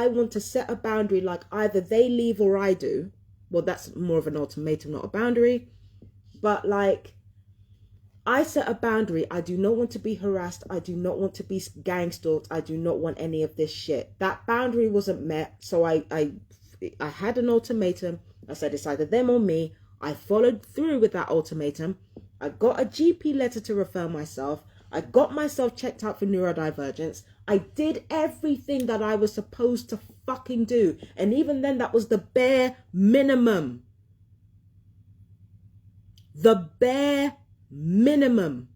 want to set a boundary, like either they leave or I do, well, that's more of an ultimatum, not a boundary. But like, I set a boundary. I do not want to be harassed. I do not want to be gangstalked. I do not want any of this shit. That boundary wasn't met. So I had an ultimatum. I said it's either them or me. I followed through with that ultimatum. I got a GP letter to refer myself. I got myself checked out for neurodivergence. I did everything that I was supposed to fucking do. And even then, that was the bare minimum. The bare minimum.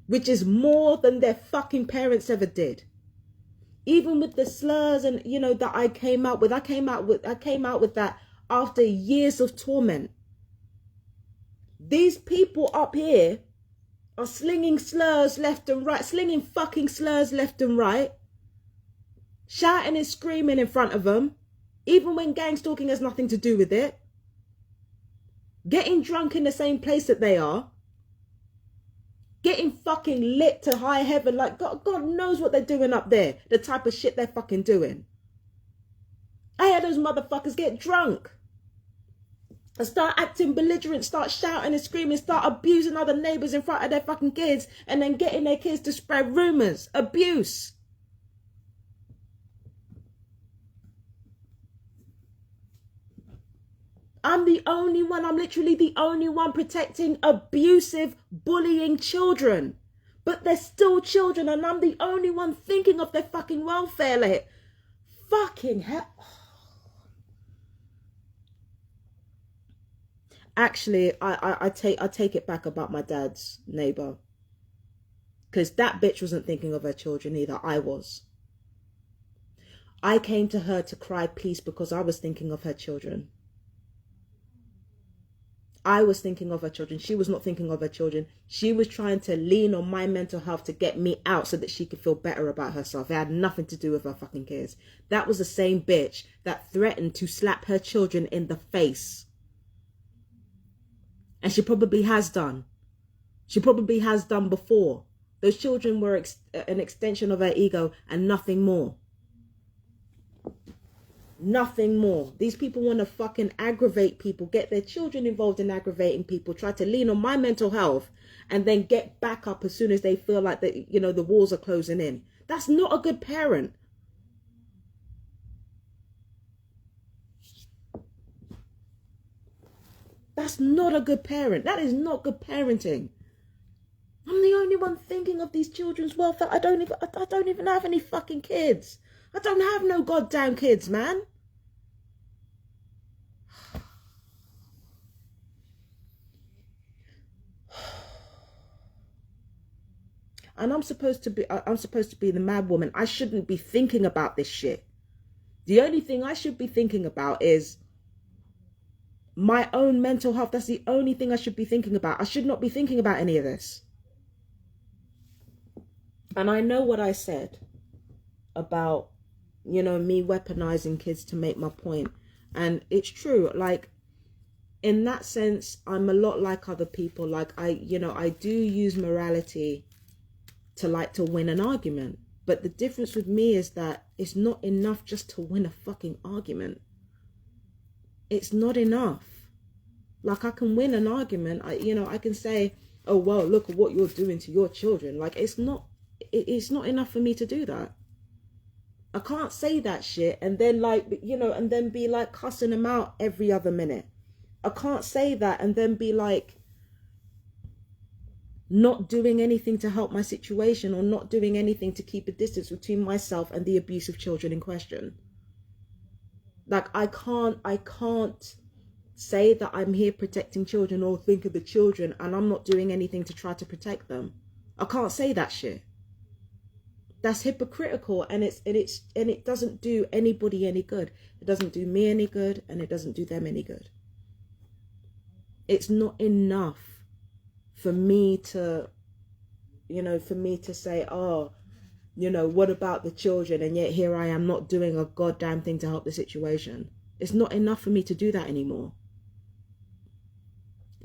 Which is more than their fucking parents ever did. Even with the slurs and, you know, that I came out with that after years of torment. These people up here are slinging slurs left and right, slinging fucking slurs left and right, shouting and screaming in front of them, even when gangstalking has nothing to do with it, getting drunk in the same place that they are, getting fucking lit to high heaven, like God knows what they're doing up there, the type of shit they're fucking doing. I had those motherfuckers get drunk and start acting belligerent, start shouting and screaming, start abusing other neighbours in front of their fucking kids, and then getting their kids to spread rumours, abuse. I'm literally the only one protecting abusive, bullying children. But they're still children, and I'm the only one thinking of their fucking welfare. Like, fucking hell. Actually, I take it back about my dad's neighbour. Because that bitch wasn't thinking of her children either. I was. I came to her to cry peace because I was thinking of her children. I was thinking of her children. She was not thinking of her children. She was trying to lean on my mental health to get me out so that she could feel better about herself. It had nothing to do with her fucking kids. That was the same bitch that threatened to slap her children in the face. And she probably has done. She probably has done before. Those children were an extension of her ego and nothing more. Nothing more. These people want to fucking aggravate people, get their children involved in aggravating people, try to lean on my mental health, and then get back up as soon as they feel like that, you know, the walls are closing in. That's not a good parent. That's not a good parent. That is not good parenting. I'm the only one thinking of these children's welfare. I don't even have any fucking kids. I don't have no goddamn kids, man. And I'm supposed to be the mad woman. I shouldn't be thinking about this shit. The only thing I should be thinking about is my own mental health. That's the only thing I should be thinking about. I should not be thinking about any of this. And I know what I said about, you know, me weaponizing kids to make my point. And it's true. Like, in that sense, I'm a lot like other people. Like, I do use morality to win an argument. But the difference with me is that it's not enough just to win a fucking argument. It's not enough. Like, I can win an argument. I can say, oh, well, look at what you're doing to your children. Like, it's not enough for me to do that. I can't say that shit and then, like, and then be like cussing them out every other minute. I can't say that and then be like not doing anything to help my situation, or not doing anything to keep a distance between myself and the abusive children in question. Like, I can't say that I'm here protecting children or think of the children and I'm not doing anything to try to protect them. I can't say that shit. That's hypocritical, and it doesn't do anybody any good. It doesn't do me any good, and it doesn't do them any good. It's not enough for me to, say, oh, what about the children? And yet here I am not doing a goddamn thing to help the situation. It's not enough for me to do that anymore.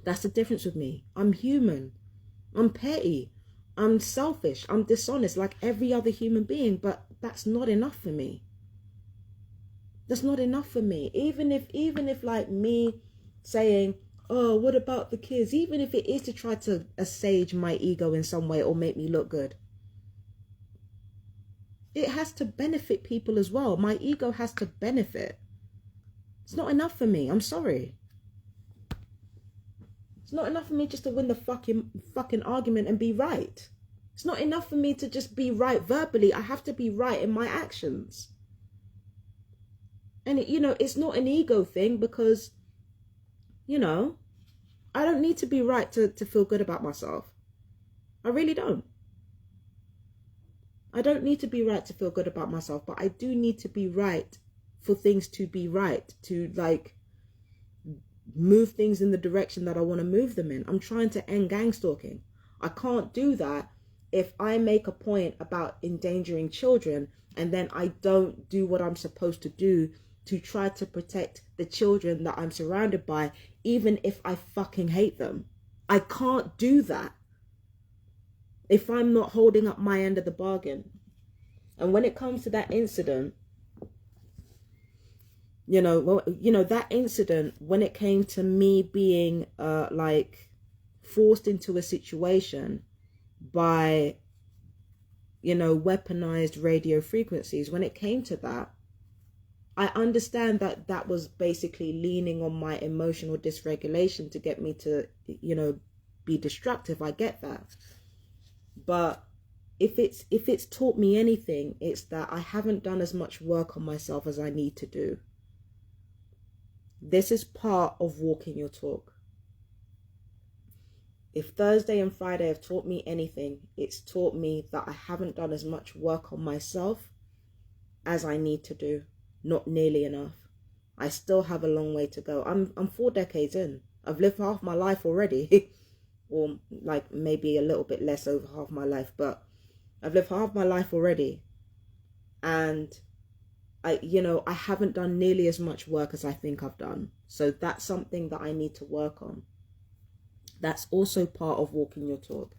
That's the difference with me. I'm human. I'm petty. I'm selfish. I'm dishonest like every other human being, but that's not enough for me. That's not enough for me. Even if like me saying, oh, what about the kids? Even if it is to try to assuage my ego in some way or make me look good. It has to benefit people as well. My ego has to benefit. It's not enough for me. I'm sorry. It's not enough for me just to win the fucking argument and be right. It's not enough for me to just be right verbally. I have to be right in my actions. And it's not an ego thing, because I don't need to be right to feel good about myself. I really don't. I don't need to be right to feel good about myself, but I do need to be right for things to be right, to like move things in the direction that I want to move them in. I'm trying to end gangstalking. I can't do that if I make a point about endangering children and then I don't do what I'm supposed to do to try to protect the children that I'm surrounded by, even if I fucking hate them. I can't do that if I'm not holding up my end of the bargain. And when it comes to that incident, that incident, when it came to me being forced into a situation by weaponized radio frequencies, when it came to that, I understand that was basically leaning on my emotional dysregulation to get me to be destructive. I get that. But if it's taught me anything, it's that I haven't done as much work on myself as I need to do. This is part of walking your talk. If Thursday and Friday have taught me anything, it's taught me that I haven't done as much work on myself as I need to do. Not nearly enough. I still have a long way to go. I'm 4 decades in. I've lived half my life already. Or like maybe a little bit less over half my life, but I've lived half my life already. And I haven't done nearly as much work as I think I've done. So that's something that I need to work on. That's also part of walking your talk.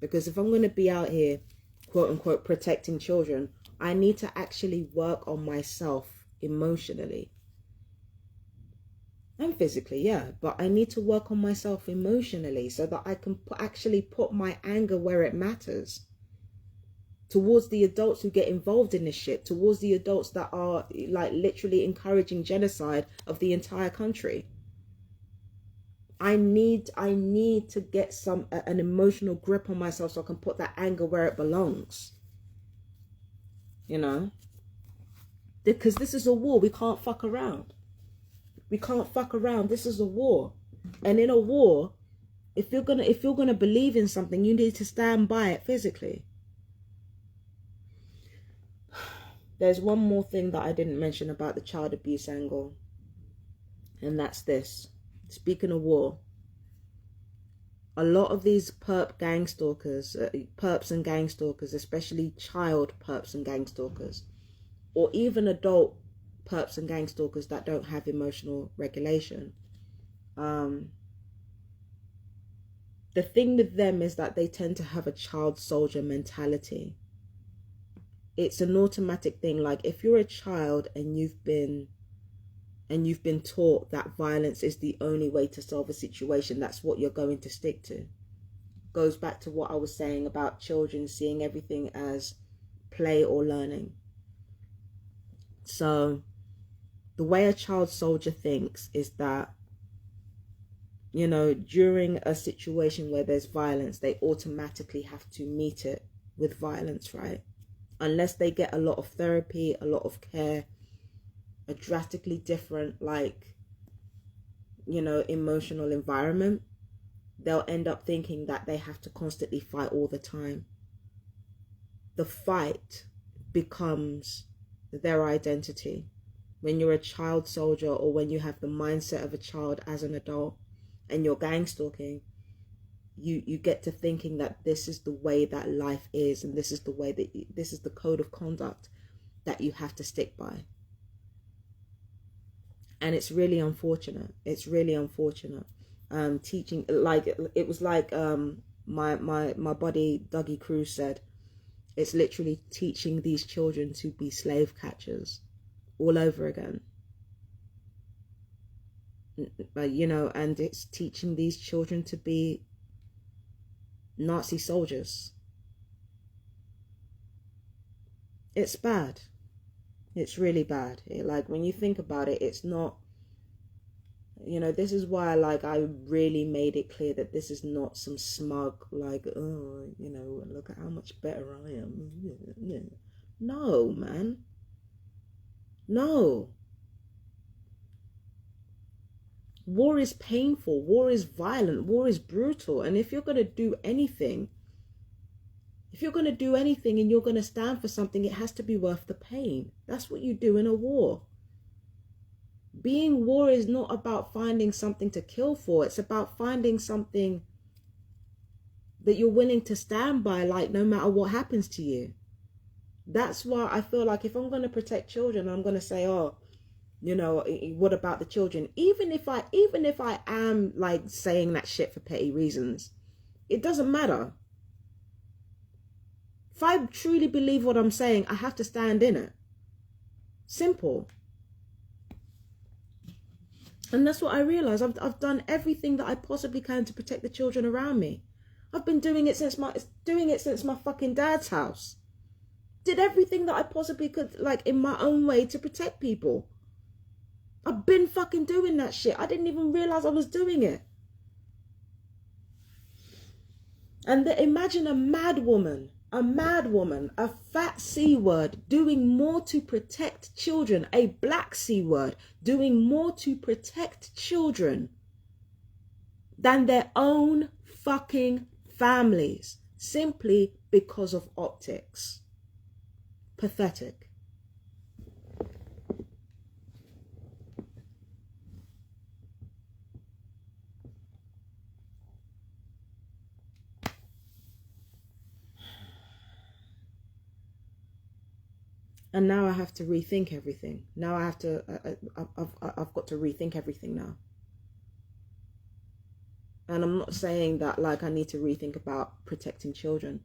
Because if I'm going to be out here, quote unquote, protecting children, I need to actually work on myself emotionally. And physically, yeah. But I need to work on myself emotionally so that I can actually put my anger where it matters. Towards the adults who get involved in this shit, towards the adults that are like literally encouraging genocide of the entire country. I need to get an emotional grip on myself so I can put that anger where it belongs. Because this is a war. We can't fuck around. We can't fuck around. This is a war. And in a war, if you're gonna believe in something, you need to stand by it physically. There's one more thing that I didn't mention about the child abuse angle. And that's this. Speaking of war, a lot of these perps and gang stalkers, especially child perps and gang stalkers, or even adult perps and gang stalkers that don't have emotional regulation, the thing with them is that they tend to have a child soldier mentality. It's an automatic thing. Like if you're a child and you've been taught that violence is the only way to solve a situation, that's what you're going to stick to. Goes back to what I was saying about children seeing everything as play or learning. So the way a child soldier thinks is that, during a situation where there's violence, they automatically have to meet it with violence, right? Unless they get a lot of therapy, a lot of care, a drastically different, emotional environment, they'll end up thinking that they have to constantly fight all the time. the fight becomes their identity. When you're a child soldier, or when you have the mindset of a child as an adult and you're gang stalking, you get to thinking that this is the way that life is, and this is the way that this is the code of conduct that you have to stick by. And it's really unfortunate. It's really unfortunate. Teaching, like, it was like my buddy Dougie Cruz said, it's literally teaching these children to be slave catchers all over again. You know, and it's teaching these children to be Nazi soldiers. It's bad. It's really bad. Like, when you think about it, it's not, you know, this is why, like, I really made it clear that this is not some smug, like, oh, you know, look at how much better I am. No, man. No. War is painful. War is violent. War is brutal. And if you're going to do anything, and you're going to stand for something, it has to be worth the pain. That's what you do in a war. Being war is not about finding something to kill for. It's about finding something that you're willing to stand by, like, no matter what happens to you. That's why I feel like if I'm going to protect children, I'm going to say, oh, you know, what about the children? Even if I am, like, saying that shit for petty reasons, it doesn't matter. If I truly believe what I'm saying, I have to stand in it. Simple. And that's what I realize. I've done everything that I possibly can to protect the children around me. I've been doing it since my fucking dad's house. Did everything that I possibly could, like, in my own way, to protect people. I've been fucking doing that shit. I didn't even realize I was doing it. And imagine a mad woman, a fat C word, doing more to protect children, a black C word, doing more to protect children than their own fucking families, simply because of optics. Pathetic. And now I have to rethink everything. Now I have to, I've got to rethink everything now. And I'm not saying that, like, I need to rethink about protecting children.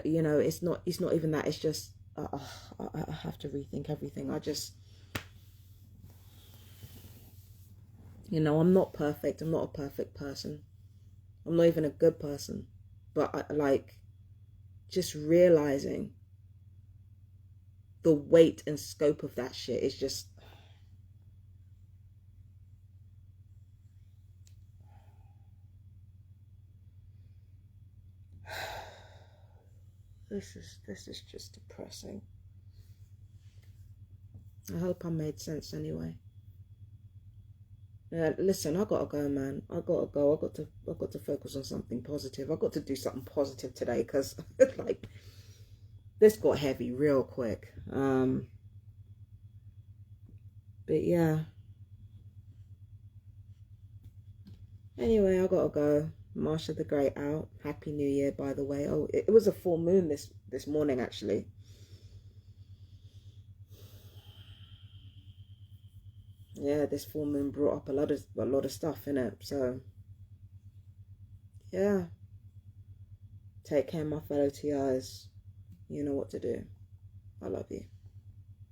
You know, it's not even that. It's just, I have to rethink everything. I just, you know, I'm not perfect. I'm not a perfect person. I'm not even a good person. But just realizing the weight and scope of that shit is just, this is just depressing. I hope I made sense anyway. Listen, I gotta go, man. I gotta go. I got to focus on something positive. I got to do something positive today, because like, this got heavy real quick. But yeah. Anyway, I gotta go. Marsha the Great out. Happy New Year, by the way. Oh, it was a full moon this morning, actually. Yeah, this full moon brought up a lot of stuff in it. So yeah. Take care, my fellow TIs. You know what to do. I love you.